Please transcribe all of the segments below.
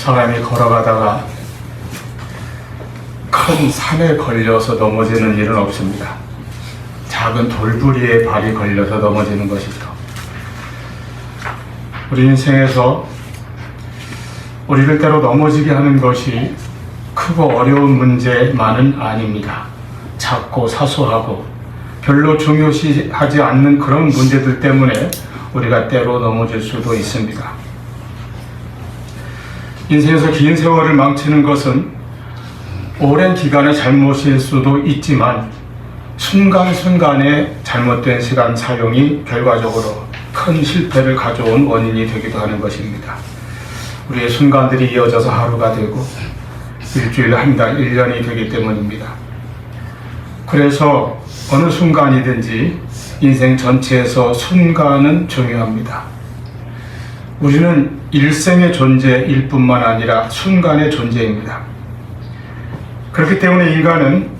사람이 걸어가다가 큰 산에 걸려서 넘어지는 일은 없습니다. 작은 돌부리에 발이 걸려서 넘어지는 것이죠. 우리 인생에서 우리를 때로 넘어지게 하는 것이 크고 어려운 문제만은 아닙니다. 작고 사소하고 별로 중요시하지 않는 그런 문제들 때문에 우리가 때로 넘어질 수도 있습니다. 인생에서 긴 세월을 망치는 것은 오랜 기간의 잘못일 수도 있지만 순간순간의 잘못된 시간 사용이 결과적으로 큰 실패를 가져온 원인이 되기도 하는 것입니다. 우리의 순간들이 이어져서 하루가 되고 일주일, 한 달, 1년이 되기 때문입니다. 그래서 어느 순간이든지 인생 전체에서 순간은 중요합니다. 우리는 일생의 존재일 뿐만 아니라 순간의 존재입니다. 그렇기 때문에 인간은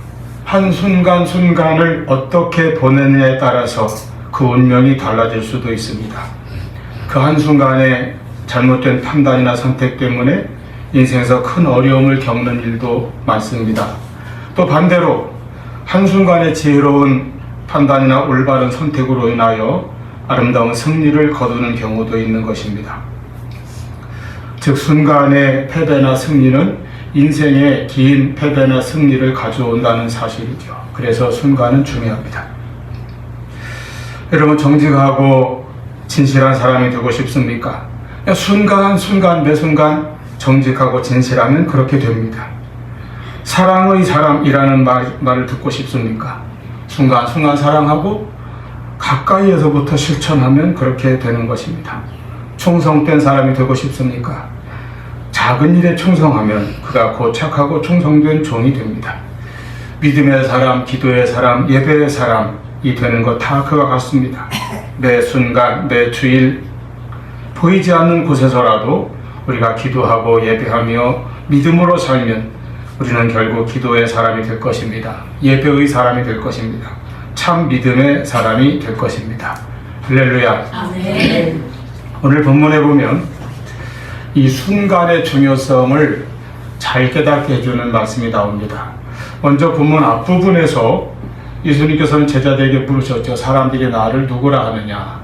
한순간순간을 어떻게 보내느냐에 따라서 그 운명이 달라질 수도 있습니다. 그 한순간의 잘못된 판단이나 선택 때문에 인생에서 큰 어려움을 겪는 일도 많습니다. 또 반대로 한순간의 지혜로운 판단이나 올바른 선택으로 인하여 아름다운 승리를 거두는 경우도 있는 것입니다. 즉 순간의 패배나 승리는 인생의 긴 패배나 승리를 가져온다는 사실이죠. 그래서 순간은 중요합니다. 여러분, 정직하고 진실한 사람이 되고 싶습니까? 순간순간 매 순간 정직하고 진실하면 그렇게 됩니다. 사랑의 사람이라는 말을 듣고 싶습니까? 순간순간 사랑하고 가까이에서부터 실천하면 그렇게 되는 것입니다. 충성된 사람이 되고 싶습니까? 작은 일에 충성하면 그가 곧 착하고 충성된 종이 됩니다. 믿음의 사람, 기도의 사람, 예배의 사람이 되는 것 다 그와 같습니다. 매 순간, 매 주일 보이지 않는 곳에서라도 우리가 기도하고 예배하며 믿음으로 살면 우리는 결국 기도의 사람이 될 것입니다. 예배의 사람이 될 것입니다. 참 믿음의 사람이 될 것입니다. 할렐루야. 아멘. 오늘 본문에 보면 이 순간의 중요성을 잘 깨닫게 해주는 말씀이 나옵니다. 먼저 본문 앞부분에서 예수님께서는 제자들에게 물으셨죠. 사람들이 나를 누구라 하느냐.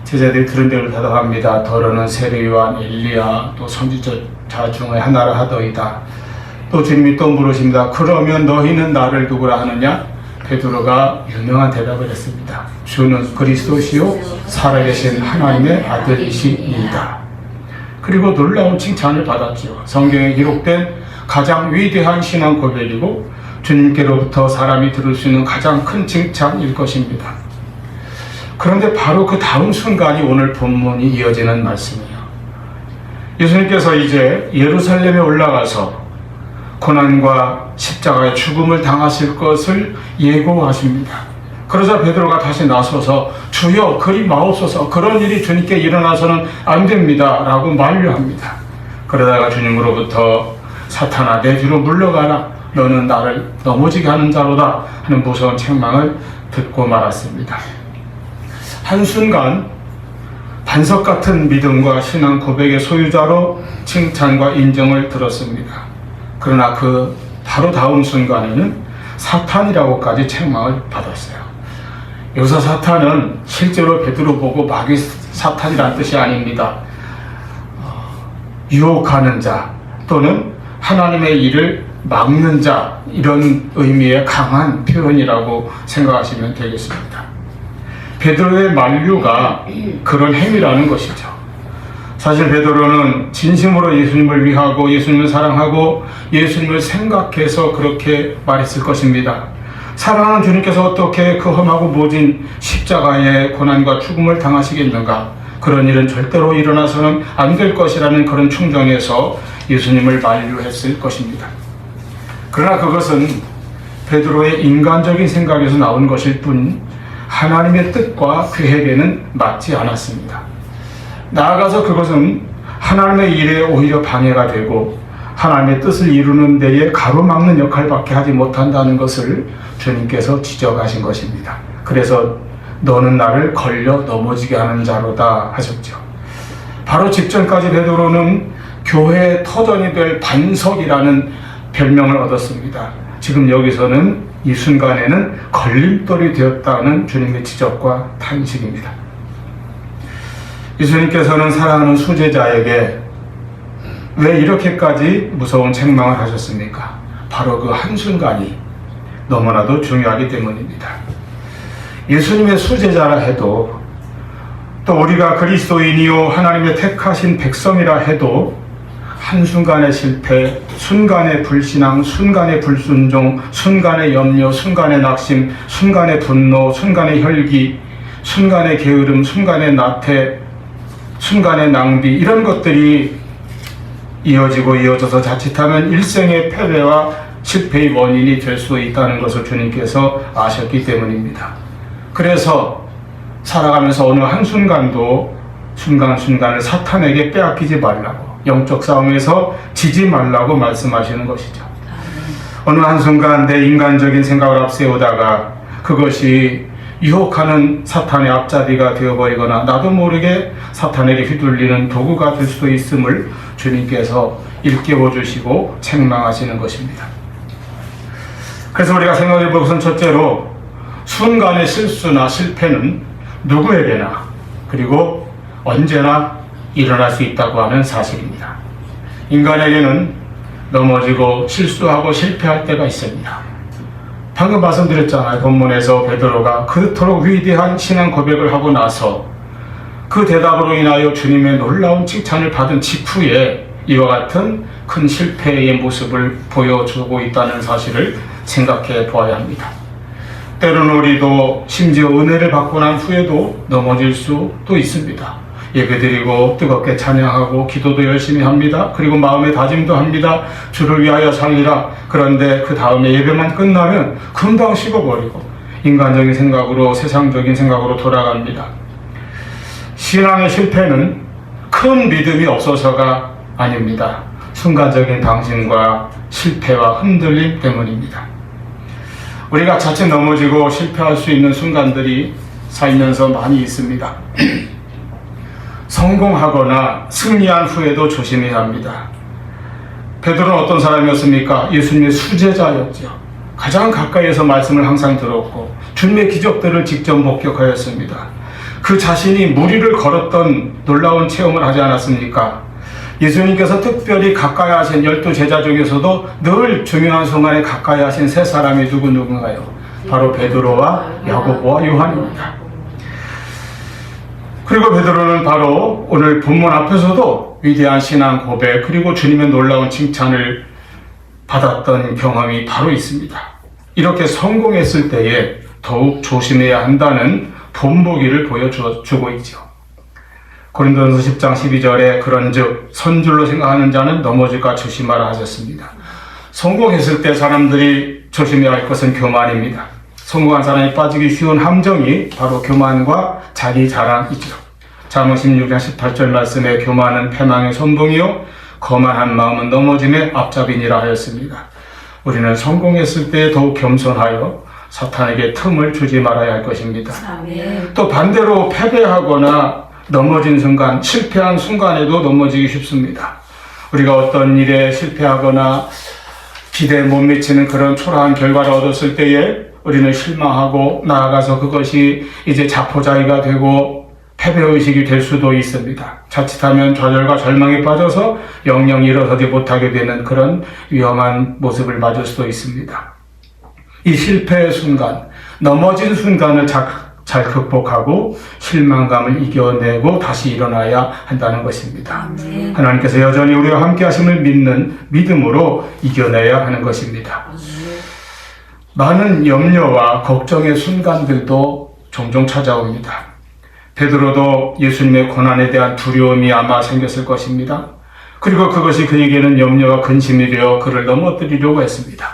제자들이 들은 대로 대답합니다. 더러는 세례요한, 엘리야, 또 선지자 중에 하나라 하더이다. 또 주님이 또 물으십니다. 그러면 너희는 나를 누구라 하느냐? 베드로가 유명한 대답을 했습니다. 주는 그리스도시요 살아계신 하나님의 아들이시니이다. 그리고 놀라운 칭찬을 받았죠. 성경에 기록된 가장 위대한 신앙 고백이고 주님께로부터 사람이 들을 수 있는 가장 큰 칭찬일 것입니다. 그런데 바로 그 다음 순간이 오늘 본문이 이어지는 말씀이에요. 예수님께서 이제 예루살렘에 올라가서 고난과 십자가의 죽음을 당하실 것을 예고하십니다. 그러자 베드로가 다시 나서서 주여 그리 마옵소서, 그런 일이 주님께 일어나서는 안 됩니다 라고 만류합니다. 그러다가 주님으로부터 사탄아 내 뒤로 물러가라, 너는 나를 넘어지게 하는 자로다 하는 무서운 책망을 듣고 말았습니다. 한순간 반석 같은 믿음과 신앙 고백의 소유자로 칭찬과 인정을 들었습니다. 그러나 그 바로 다음 순간에는 사탄이라고까지 책망을 받았어요. 여기서 사탄은 실제로 베드로 보고 마귀 사탄이라는 뜻이 아닙니다. 유혹하는 자 또는 하나님의 일을 막는 자, 이런 의미의 강한 표현이라고 생각하시면 되겠습니다. 베드로의 만류가 그런 행위라는 것이죠. 사실 베드로는 진심으로 예수님을 위하고 예수님을 사랑하고 예수님을 생각해서 그렇게 말했을 것입니다. 사랑하는 주님께서 어떻게 그 험하고 모진 십자가의 고난과 죽음을 당하시겠는가? 그런 일은 절대로 일어나서는 안 될 것이라는 그런 충정에서 예수님을 만류했을 것입니다. 그러나 그것은 베드로의 인간적인 생각에서 나온 것일 뿐 하나님의 뜻과 계획에는 맞지 않았습니다. 나아가서 그것은 하나님의 일에 오히려 방해가 되고 하나님의 뜻을 이루는 데에 가로막는 역할밖에 하지 못한다는 것을 주님께서 지적하신 것입니다. 그래서 너는 나를 걸려 넘어지게 하는 자로다 하셨죠. 바로 직전까지 베드로는 교회의 터전이 될 반석이라는 별명을 얻었습니다. 지금 여기서는 이 순간에는 걸림돌이 되었다는 주님의 지적과 탄식입니다. 예수님께서는 사랑하는 수제자에게 왜 이렇게까지 무서운 책망을 하셨습니까? 바로 그 한순간이 너무나도 중요하기 때문입니다. 예수님의 수제자라 해도 또 우리가 그리스도인이요 하나님의 택하신 백성이라 해도 한순간의 실패, 순간의 불신앙, 순간의 불순종, 순간의 염려, 순간의 낙심, 순간의 분노, 순간의 혈기, 순간의 게으름, 순간의 나태, 순간의 낭비, 이런 것들이 이어져서 자칫하면 일생의 패배와 실패의 원인이 될 수 있다는 것을 주님께서 아셨기 때문입니다. 그래서 살아가면서 어느 한순간도 순간순간을 사탄에게 빼앗기지 말라고, 영적 싸움에서 지지 말라고 말씀하시는 것이죠. 어느 한순간 내 인간적인 생각을 앞세우다가 그것이 유혹하는 사탄의 앞잡이가 되어버리거나 나도 모르게 사탄에게 휘둘리는 도구가 될 수도 있음을 주님께서 일깨워 주시고 책망하시는 것입니다. 그래서 우리가 생각해 볼 것은 첫째로 순간의 실수나 실패는 누구에게나 그리고 언제나 일어날 수 있다고 하는 사실입니다. 인간에게는 넘어지고 실수하고 실패할 때가 있습니다. 방금 말씀드렸잖아요. 본문에서 베드로가 그토록 위대한 신앙 고백을 하고 나서 그 대답으로 인하여 주님의 놀라운 칭찬을 받은 직후에 이와 같은 큰 실패의 모습을 보여주고 있다는 사실을 생각해 보아야 합니다. 때로는 우리도 심지어 은혜를 받고 난 후에도 넘어질 수도 있습니다. 예배드리고 뜨겁게 찬양하고 기도도 열심히 합니다. 그리고 마음의 다짐도 합니다. 주를 위하여 살리라. 그런데 그 다음에 예배만 끝나면 금방 식어버리고 인간적인 생각으로 세상적인 생각으로 돌아갑니다. 신앙의 실패는 큰 믿음이 없어서가 아닙니다. 순간적인 방심과 실패와 흔들림 때문입니다. 우리가 자칫 넘어지고 실패할 수 있는 순간들이 살면서 많이 있습니다. 성공하거나 승리한 후에도 조심해야 합니다. 베드로는 어떤 사람이었습니까? 예수님의 수제자였죠. 가장 가까이에서 말씀을 항상 들었고 주님의 기적들을 직접 목격하였습니다. 그 자신이 무리를 걸었던 놀라운 체험을 하지 않았습니까? 예수님께서 특별히 가까이 하신 12제자 중에서도 늘 중요한 순간에 가까이 하신 세 사람이 누군가요? 바로 베드로와 야고보와 요한입니다. 그리고 베드로는 바로 오늘 본문 앞에서도 위대한 신앙 고백 그리고 주님의 놀라운 칭찬을 받았던 경험이 바로 있습니다. 이렇게 성공했을 때에 더욱 조심해야 한다는 본보기를 보여주고 있죠. 고린도전서 10장 12절에 그런즉 선줄로 생각하는 자는 넘어질까 조심하라 하셨습니다. 성공했을 때 사람들이 조심해야 할 것은 교만입니다. 성공한 사람이 빠지기 쉬운 함정이 바로 교만과 자기 자랑이죠. 잠언 16장 18절 말씀에 교만은 패망의 선봉이요 거만한 마음은 넘어짐의 앞잡이니라 하였습니다. 우리는 성공했을 때 더욱 겸손하여 사탄에게 틈을 주지 말아야 할 것입니다. 아멘. 또 반대로 패배하거나 넘어진 순간, 실패한 순간에도 넘어지기 쉽습니다. 우리가 어떤 일에 실패하거나 기대에 못 미치는 그런 초라한 결과를 얻었을 때에 우리는 실망하고 나아가서 그것이 이제 자포자기가 되고 패배의식이 될 수도 있습니다. 자칫하면 좌절과 절망에 빠져서 영영 일어서지 못하게 되는 그런 위험한 모습을 맞을 수도 있습니다. 이 실패의 순간, 넘어진 순간을 잘 극복하고 실망감을 이겨내고 다시 일어나야 한다는 것입니다. 하나님께서 여전히 우리와 함께 하심을 믿는 믿음으로 이겨내야 하는 것입니다. 많은 염려와 걱정의 순간들도 종종 찾아옵니다. 베드로도 예수님의 고난에 대한 두려움이 아마 생겼을 것입니다. 그리고 그것이 그에게는 염려와 근심이 되어 그를 넘어뜨리려고 했습니다.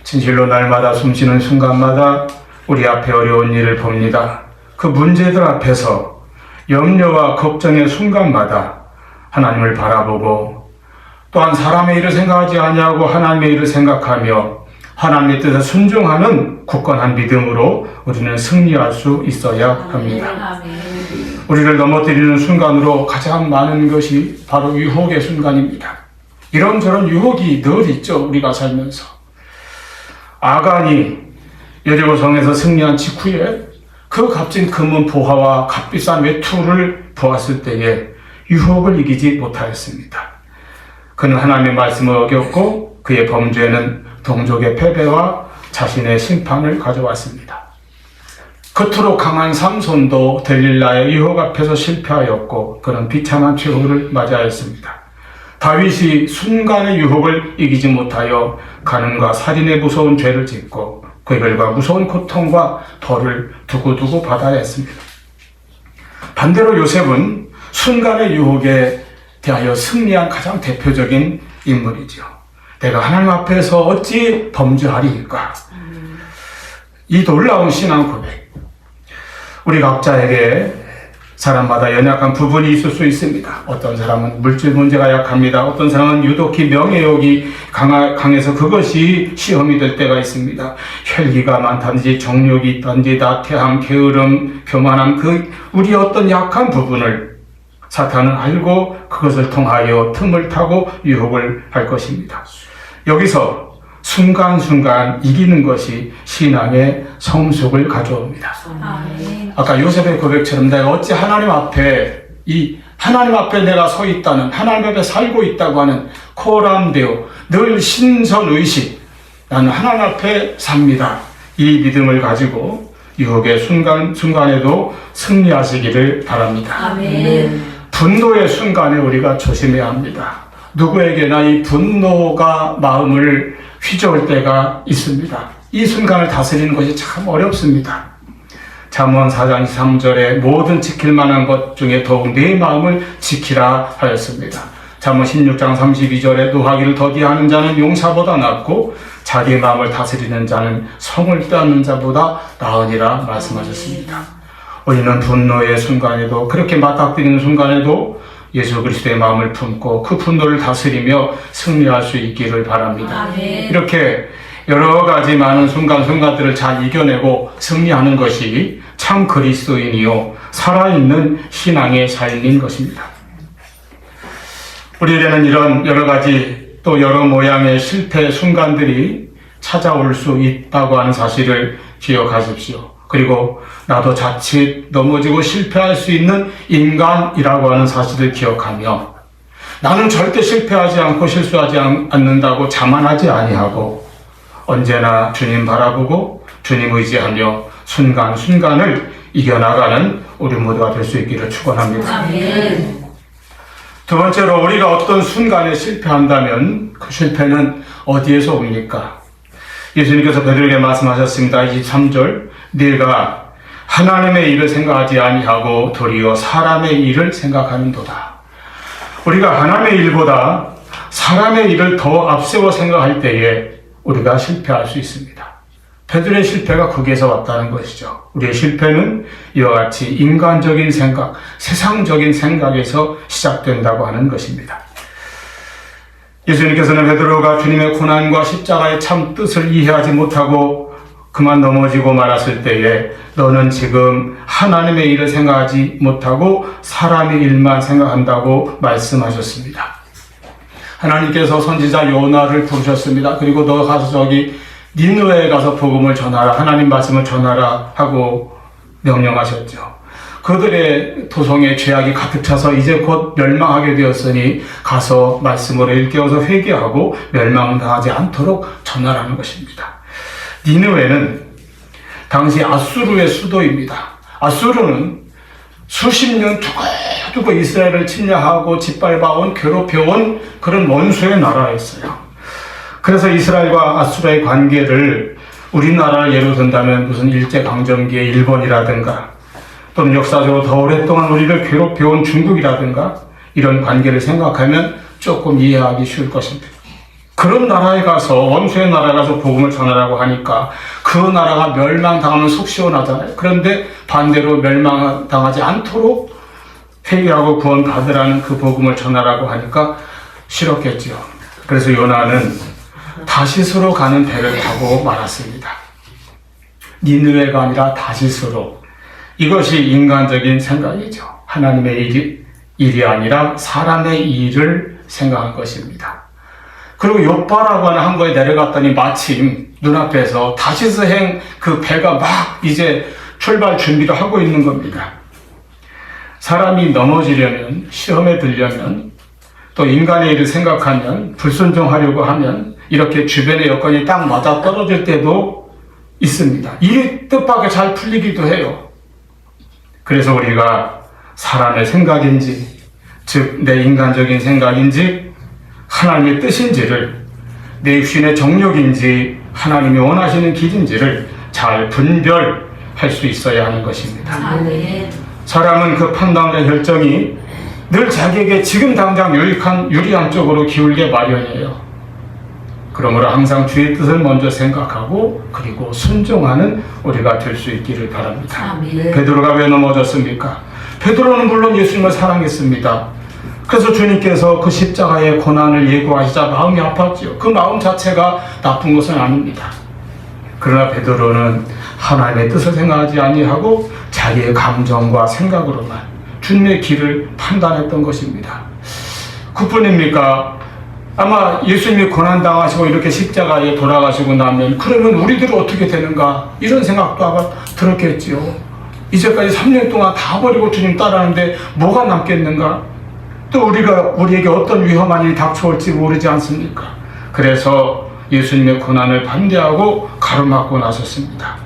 진실로 날마다 숨쉬는 순간마다 우리 앞에 어려운 일을 봅니다. 그 문제들 앞에서 염려와 걱정의 순간마다 하나님을 바라보고 또한 사람의 일을 생각하지 아니하고 하나님의 일을 생각하며 하나님의 뜻에 순종하는 굳건한 믿음으로 우리는 승리할 수 있어야 합니다. 우리를 넘어뜨리는 순간으로 가장 많은 것이 바로 유혹의 순간입니다. 이런저런 유혹이 늘 있죠. 우리가 살면서. 아간이 여리고성에서 승리한 직후에 그 값진 금은 보화와 값비싼 외투를 보았을 때에 유혹을 이기지 못하였습니다. 그는 하나님의 말씀을 어겼고 그의 범죄는 동족의 패배와 자신의 심판을 가져왔습니다. 그토록 강한 삼손도 델릴라의 유혹 앞에서 실패하였고 그는 비참한 최후를 맞이하였습니다. 다윗이 순간의 유혹을 이기지 못하여 간음과 살인의 무서운 죄를 짓고 그 결과 무서운 고통과 벌을 두고두고 받아야 했습니다. 반대로 요셉은 순간의 유혹에 대하여 승리한 가장 대표적인 인물이죠. 내가 하나님 앞에서 어찌 범죄하리까? 이 놀라운 신앙 고백. 우리 각자에게 사람마다 연약한 부분이 있을 수 있습니다. 어떤 사람은 물질 문제가 약합니다. 어떤 사람은 유독히 명예욕이 강해서 그것이 시험이 될 때가 있습니다. 혈기가 많다든지 정욕이 있든지 나태함, 게으름, 교만함, 우리 어떤 약한 부분을 사탄은 알고 그것을 통하여 틈을 타고 유혹을 할 것입니다. 여기서 순간순간 이기는 것이 신앙의 성숙을 가져옵니다. 아까 요셉의 고백처럼 내가 어찌 하나님 앞에 내가 서 있다는, 하나님 앞에 살고 있다고 하는 코람데오, 늘 신선의식, 나는 하나님 앞에 삽니다. 이 믿음을 가지고 유혹의 순간에도 승리하시기를 바랍니다. 아멘. 분노의 순간에 우리가 조심해야 합니다. 누구에게나 이 분노가 마음을 휘저을 때가 있습니다. 이 순간을 다스리는 것이 참 어렵습니다. 잠언 4장 3절에 모든 지킬 만한 것 중에 더욱 내 마음을 지키라 하였습니다. 잠언 16장 32절에 노하기를 더디하는 자는 용사보다 낫고 자기 마음을 다스리는 자는 성을 빼앗는 자보다 나으니라 말씀하셨습니다. 우리는 분노의 순간에도, 그렇게 맞닥뜨리는 순간에도 예수 그리스도의 마음을 품고 그 분노를 다스리며 승리할 수 있기를 바랍니다. 아멘. 이렇게 여러 가지 많은 순간순간들을 잘 이겨내고 승리하는 것이 참 그리스도인이요 살아있는 신앙의 삶인 것입니다. 우리에게는 이런 여러 가지 또 여러 모양의 실패 순간들이 찾아올 수 있다고 하는 사실을 기억하십시오. 그리고 나도 자칫 넘어지고 실패할 수 있는 인간이라고 하는 사실을 기억하며 나는 절대 실패하지 않고 실수하지 않는다고 자만하지 아니하고 언제나 주님 바라보고 주님 의지하며 순간순간을 이겨나가는 우리 모두가 될 수 있기를 축원합니다. 아멘. 두 번째로 우리가 어떤 순간에 실패한다면 그 실패는 어디에서 옵니까? 예수님께서 베드로에게 말씀하셨습니다. 23절 네가 하나님의 일을 생각하지 아니하고 도리어 사람의 일을 생각하는도다. 우리가 하나님의 일보다 사람의 일을 더 앞세워 생각할 때에 우리가 실패할 수 있습니다. 베드로의 실패가 거기에서 왔다는 것이죠. 우리의 실패는 이와 같이 인간적인 생각, 세상적인 생각에서 시작된다고 하는 것입니다. 예수님께서는 베드로가 주님의 고난과 십자가의 참 뜻을 이해하지 못하고 그만 넘어지고 말았을 때에 너는 지금 하나님의 일을 생각하지 못하고 사람의 일만 생각한다고 말씀하셨습니다. 하나님께서 선지자 요나를 부르셨습니다. 그리고 너 가서 저기 니느웨에 가서 복음을 전하라, 하나님 말씀을 전하라 하고 명령하셨죠. 그들의 도성에 죄악이 가득 차서 이제 곧 멸망하게 되었으니 가서 말씀으로 일깨워서 회개하고 멸망당하지 않도록 전하라는 것입니다. 니느웨는 당시 아수르의 수도입니다. 아수르는 수십 년 두고 이스라엘을 침략하고 짓밟아온, 괴롭혀온 그런 원수의 나라였어요. 그래서 이스라엘과 아수르의 관계를 우리나라를 예로 든다면 무슨 일제강점기의 일본이라든가 또는 역사적으로 더 오랫동안 우리를 괴롭혀온 중국이라든가 이런 관계를 생각하면 조금 이해하기 쉬울 것입니다. 그런 나라에 가서, 원수의 나라에 가서 복음을 전하라고 하니까 그 나라가 멸망당하면 속 시원하잖아요. 그런데 반대로 멸망당하지 않도록 회개하고 구원 받으라는 그 복음을 전하라고 하니까 싫었겠지요. 그래서 요나는 다시스로 가는 배를 타고 말았습니다. 니느웨가 아니라 다시스로. 이것이 인간적인 생각이죠. 하나님의 일이 아니라 사람의 일을 생각한 것입니다. 그리고 욥바라고 하는 항구에 내려갔더니 마침 눈앞에서 다시스행 그 배가 막 이제 출발 준비를 하고 있는 겁니다. 사람이 넘어지려면, 시험에 들려면, 또 인간의 일을 생각하면, 불순종하려고 하면 이렇게 주변의 여건이 딱 맞아 떨어질 때도 있습니다. 일이 뜻밖의 잘 풀리기도 해요. 그래서 우리가 사람의 생각인지, 즉 내 인간적인 생각인지 하나님의 뜻인지를, 내 육신의 정욕인지 하나님이 원하시는 길인지를 잘 분별할 수 있어야 하는 것입니다. 사람은 그 판단과 결정이 늘 자기에게 지금 당장 유리한 쪽으로 기울게 마련이에요. 그러므로 항상 주의 뜻을 먼저 생각하고 그리고 순종하는 우리가 될 수 있기를 바랍니다. 베드로가 왜 넘어졌습니까? 베드로는 물론 예수님을 사랑했습니다. 그래서 주님께서 그 십자가의 고난을 예고하시자 마음이 아팠죠. 그 마음 자체가 나쁜 것은 아닙니다. 그러나 베드로는 하나님의 뜻을 생각하지 아니하고 자기의 감정과 생각으로만 주님의 길을 판단했던 것입니다. 그뿐입니까? 아마 예수님이 고난당하시고 이렇게 십자가에 돌아가시고 나면 그러면 우리들은 어떻게 되는가 이런 생각도 아마 들었겠지요. 이제까지 3년 동안 다 버리고 주님 따라하는데 뭐가 남겠는가? 또 우리에게 어떤 위험한 일이 닥쳐올지 모르지 않습니까? 그래서 예수님의 고난을 반대하고 가로막고 나섰습니다.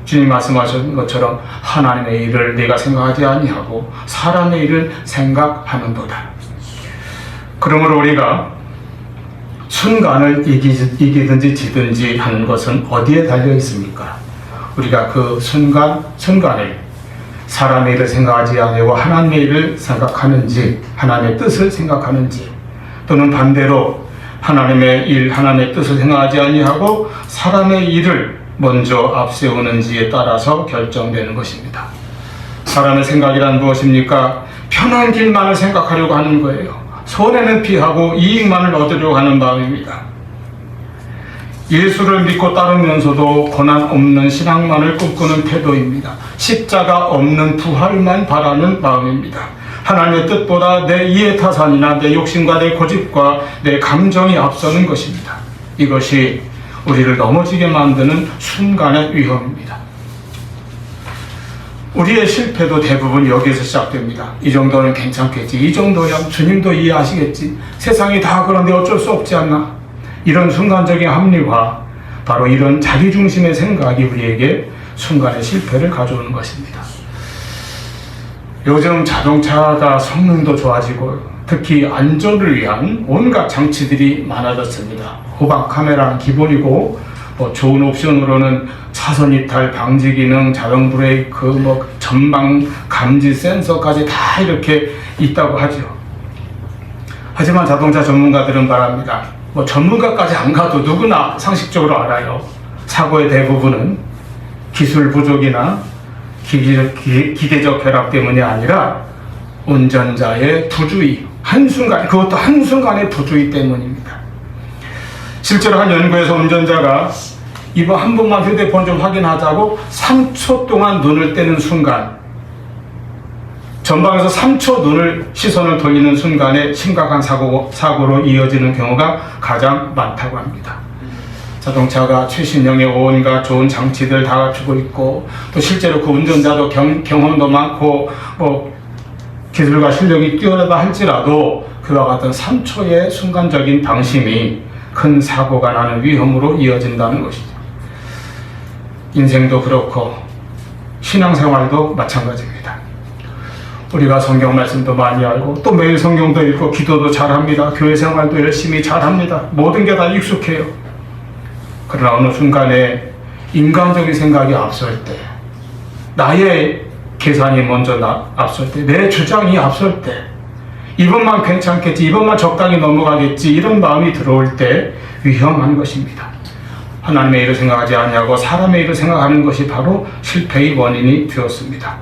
주님 말씀하신 것처럼 하나님의 일을 내가 생각하지 아니하고 사람의 일을 생각하는도다. 그러므로 우리가 순간을 이기든지 지든지 하는 것은 어디에 달려 있습니까? 우리가 그 순간을 사람의 일을 생각하지 아니하고 하나님의 일을 생각하는지, 하나님의 뜻을 생각하는지, 또는 반대로 하나님의 일, 하나님의 뜻을 생각하지 아니하고 사람의 일을 먼저 앞세우는지에 따라서 결정되는 것입니다. 사람의 생각이란 무엇입니까? 편한 길만을 생각하려고 하는 거예요. 손해는 피하고 이익만을 얻으려고 하는 마음입니다. 예수를 믿고 따르면서도 고난 없는 신앙만을 꿈꾸는 태도입니다. 십자가 없는 부활만 바라는 마음입니다. 하나님의 뜻보다 내 이해타산이나 내 욕심과 내 고집과 내 감정이 앞서는 것입니다. 이것이 우리를 넘어지게 만드는 순간의 위험입니다. 우리의 실패도 대부분 여기에서 시작됩니다. 이 정도는 괜찮겠지. 이 정도면 주님도 이해하시겠지. 세상이 다 그런데 어쩔 수 없지 않나. 이런 순간적인 합리화, 바로 이런 자기중심의 생각이 우리에게 순간의 실패를 가져오는 것입니다. 요즘 자동차가 성능도 좋아지고 특히 안전을 위한 온갖 장치들이 많아졌습니다. 후방 카메라는 기본이고 좋은 옵션으로는 차선 이탈 방지 기능, 자동 브레이크, 전방 감지 센서까지 다 이렇게 있다고 하죠. 하지만 자동차 전문가들은 말합니다. 전문가까지 안 가도 누구나 상식적으로 알아요. 사고의 대부분은 기술 부족이나 기계적 결합 때문이 아니라 운전자의 부주의, 그것도 한순간의 부주의 때문입니다. 실제로 한 연구에서 운전자가 이번 한 번만 휴대폰 좀 확인하자고 3초 동안 눈을 떼는 순간, 전방에서 3초 시선을 돌리는 순간에 심각한 사고로 이어지는 경우가 가장 많다고 합니다. 자동차가 최신형의 온갖 좋은 장치들 다 갖추고 있고, 또 실제로 그 운전자도 경험도 많고 기술과 실력이 뛰어나다 할지라도 그와 같은 3초의 순간적인 방심이 큰 사고가 나는 위험으로 이어진다는 것이죠. 인생도 그렇고 신앙생활도 마찬가지입니다. 우리가 성경 말씀도 많이 알고 또 매일 성경도 읽고 기도도 잘합니다. 교회 생활도 열심히 잘합니다. 모든 게 다 익숙해요. 그러나 어느 순간에 인간적인 생각이 앞설 때, 나의 계산이 먼저 앞설 때, 내 주장이 앞설 때, 이번만 괜찮겠지, 이번만 적당히 넘어가겠지, 이런 마음이 들어올 때 위험한 것입니다. 하나님의 일을 생각하지 아니하고 사람의 일을 생각하는 것이 바로 실패의 원인이 되었습니다.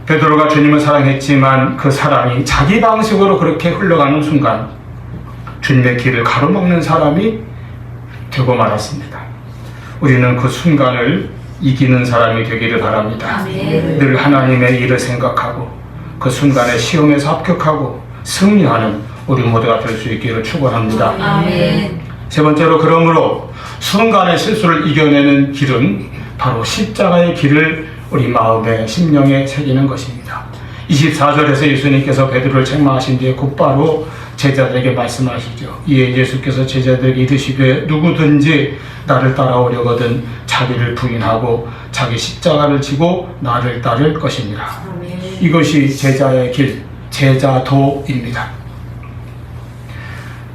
베드로가 주님을 사랑했지만 그 사랑이 자기 방식으로 그렇게 흘러가는 순간 주님의 길을 가로막는 사람이 되고 말았습니다. 우리는 그 순간을 이기는 사람이 되기를 바랍니다. 아멘. 늘 하나님의 일을 생각하고 그 순간에 시험에서 합격하고 승리하는 우리 모두가 될 수 있기를 축원합니다. 아멘. 세 번째로, 그러므로 순간의 실수를 이겨내는 길은 바로 십자가의 길을 우리 마음에 심령에 새기는 것입니다. 24절에서 예수님께서 베드로를 책망하신 뒤에 곧바로 제자들에게 말씀하시죠. 이에 예수께서 제자들에게 이르시되 누구든지 나를 따라오려거든 자기를 부인하고 자기 십자가를 지고 나를 따를 것이니라. 아멘. 이것이 제자의 길, 제자도입니다.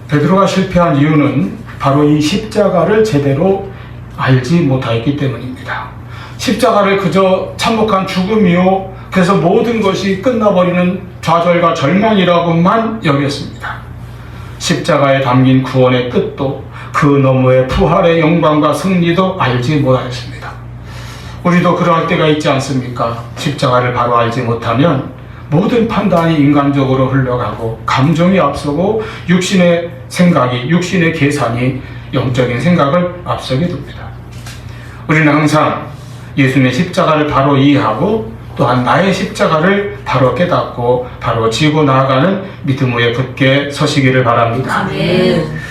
베드로가 실패한 이유는 바로 이 십자가를 제대로 알지 못하였기 때문입니다. 십자가를 그저 참혹한 죽음이요, 그래서 모든 것이 끝나버리는 좌절과 절망이라고만 여겼습니다. 십자가에 담긴 구원의 뜻도 그 너머의 부활의 영광과 승리도 알지 못하였습니다. 우리도 그러할 때가 있지 않습니까? 십자가를 바로 알지 못하면 모든 판단이 인간적으로 흘러가고 감정이 앞서고 육신의 생각이, 육신의 계산이 영적인 생각을 앞서게 됩니다. 우리는 항상 예수님의 십자가를 바로 이해하고 또한 나의 십자가를 바로 깨닫고 바로 지고 나아가는 믿음 위에 굳게 서시기를 바랍니다. 아멘.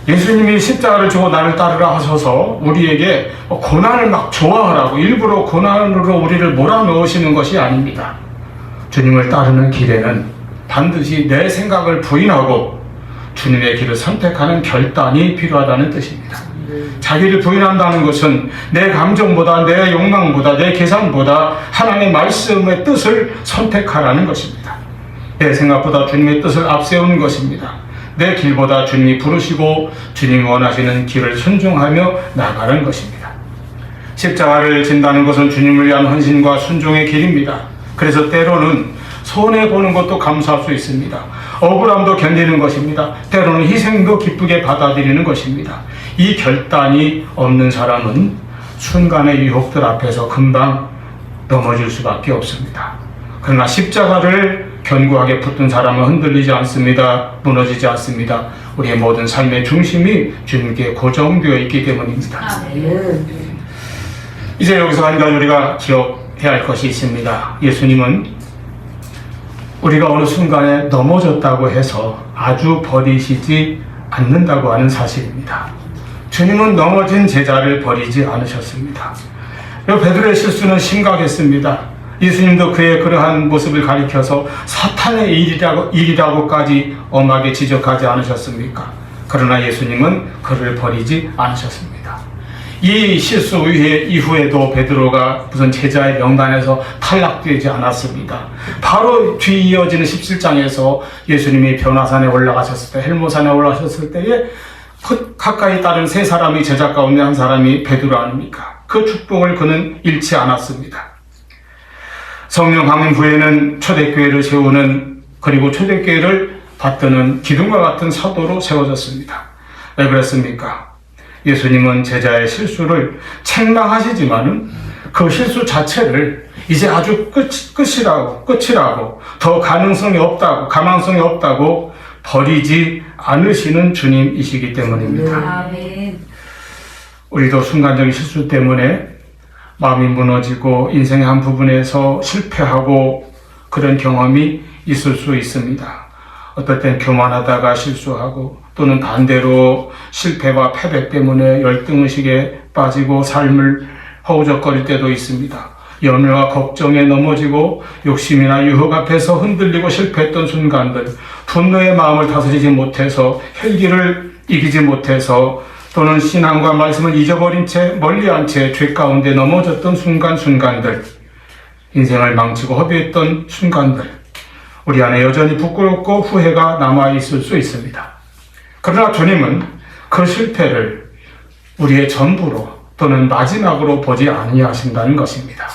예수님이 십자가를 지고 나를 따르라 하셔서 우리에게 고난을 막 좋아하라고 일부러 고난으로 우리를 몰아넣으시는 것이 아닙니다. 주님을 따르는 길에는 반드시 내 생각을 부인하고 주님의 길을 선택하는 결단이 필요하다는 뜻입니다. 자기를 부인한다는 것은 내 감정보다, 내 욕망보다, 내 계산보다 하나님의 말씀의 뜻을 선택하라는 것입니다. 내 생각보다 주님의 뜻을 앞세우는 것입니다. 내 길보다 주님이 부르시고 주님이 원하시는 길을 순종하며 나가는 것입니다. 십자가를 진다는 것은 주님을 위한 헌신과 순종의 길입니다. 그래서 때로는 손해보는 것도 감수할 수 있습니다. 억울함도 견디는 것입니다. 때로는 희생도 기쁘게 받아들이는 것입니다. 이 결단이 없는 사람은 순간의 유혹들 앞에서 금방 넘어질 수밖에 없습니다. 그러나 십자가를 견고하게 붙든 사람은 흔들리지 않습니다. 무너지지 않습니다. 우리의 모든 삶의 중심이 주님께 고정되어 있기 때문입니다. 아멘. 이제 여기서 한 가지 우리가 기억해야 할 것이 있습니다. 예수님은 우리가 어느 순간에 넘어졌다고 해서 아주 버리시지 않는다고 하는 사실입니다. 주님은 넘어진 제자를 버리지 않으셨습니다. 베드로의 실수는 심각했습니다. 예수님도 그의 그러한 모습을 가리켜서 사탄의 일이라고까지 엄하게 지적하지 않으셨습니까? 그러나 예수님은 그를 버리지 않으셨습니다. 이 실수 이후에도 베드로가 무슨 제자의 명단에서 탈락되지 않았습니다. 바로 뒤 이어지는 17장에서 예수님이 변화산에 올라가셨을 때, 헬모산에 올라가셨을 때에 가까이 따른 세 사람이 제자 가운데 한 사람이 베드로 아닙니까? 그 축복을 그는 잃지 않았습니다. 성령 강림 후에는 초대교회를 세우는, 그리고 초대교회를 받드는 기둥과 같은 사도로 세워졌습니다. 왜 그랬습니까? 예수님은 제자의 실수를 책망하시지만은 그 실수 자체를 이제 아주 끝이라고 더 가능성이 없다고 버리지 않으시는 주님이시기 때문입니다. 아멘. 우리도 순간적인 실수 때문에 마음이 무너지고 인생의 한 부분에서 실패하고 그런 경험이 있을 수 있습니다. 어떨 땐 교만하다가 실수하고 또는 반대로 실패와 패배 때문에 열등의식에 빠지고 삶을 허우적거릴 때도 있습니다. 연애와 걱정에 넘어지고 욕심이나 유혹 앞에서 흔들리고 실패했던 순간들, 분노의 마음을 다스리지 못해서 혈기를 이기지 못해서 또는 신앙과 말씀을 잊어버린 채 멀리한 채 죄 가운데 넘어졌던 순간들, 인생을 망치고 허비했던 순간들, 우리 안에 여전히 부끄럽고 후회가 남아있을 수 있습니다. 그러나 주님은 그 실패를 우리의 전부로 또는 마지막으로 보지 아니하신다는 것입니다.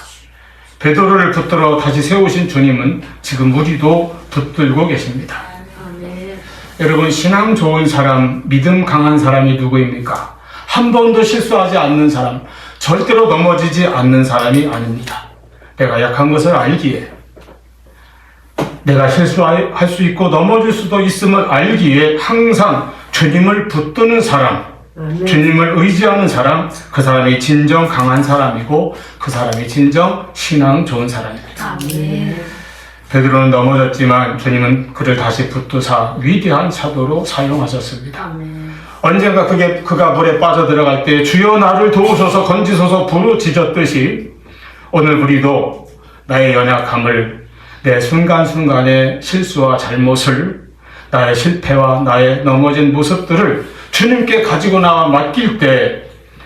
베드로를 붙들어 다시 세우신 주님은 지금 우리도 붙들고 계십니다. 아멘. 여러분, 신앙 좋은 사람, 믿음 강한 사람이 누구입니까? 한 번도 실수하지 않는 사람, 절대로 넘어지지 않는 사람이 아닙니다. 내가 약한 것을 알기에, 내가 실수할 수 있고 넘어질 수도 있음을 알기에 항상 주님을 붙드는 사람, 주님을 의지하는 사람, 그 사람이 진정 강한 사람이고 그 사람이 진정 신앙 좋은 사람입니다. 아멘. 베드로는 넘어졌지만 주님은 그를 다시 붙드사 위대한 사도로 사용하셨습니다. 아멘. 언젠가 그가 물에 빠져들어갈 때 주여 나를 도우소서 건지소서 부르짖었듯이 오늘 우리도 나의 연약함을, 내 순간순간의 실수와 잘못을, 나의 실패와 나의 넘어진 모습들을 주님께 가지고 나와 맡길 때,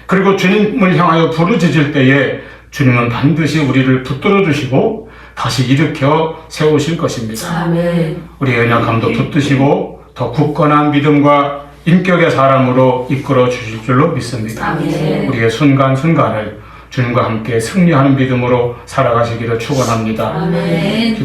그리고 주님을 향하여 부르짖을 때에 주님은 반드시 우리를 붙들어 주시고 다시 일으켜 세우실 것입니다. 아멘. 우리의 연약함도 붙드시고 더 굳건한 믿음과 인격의 사람으로 이끌어 주실 줄로 믿습니다. 아멘. 우리의 순간순간을 주님과 함께 승리하는 믿음으로 살아가시기를 축원합니다. 아멘.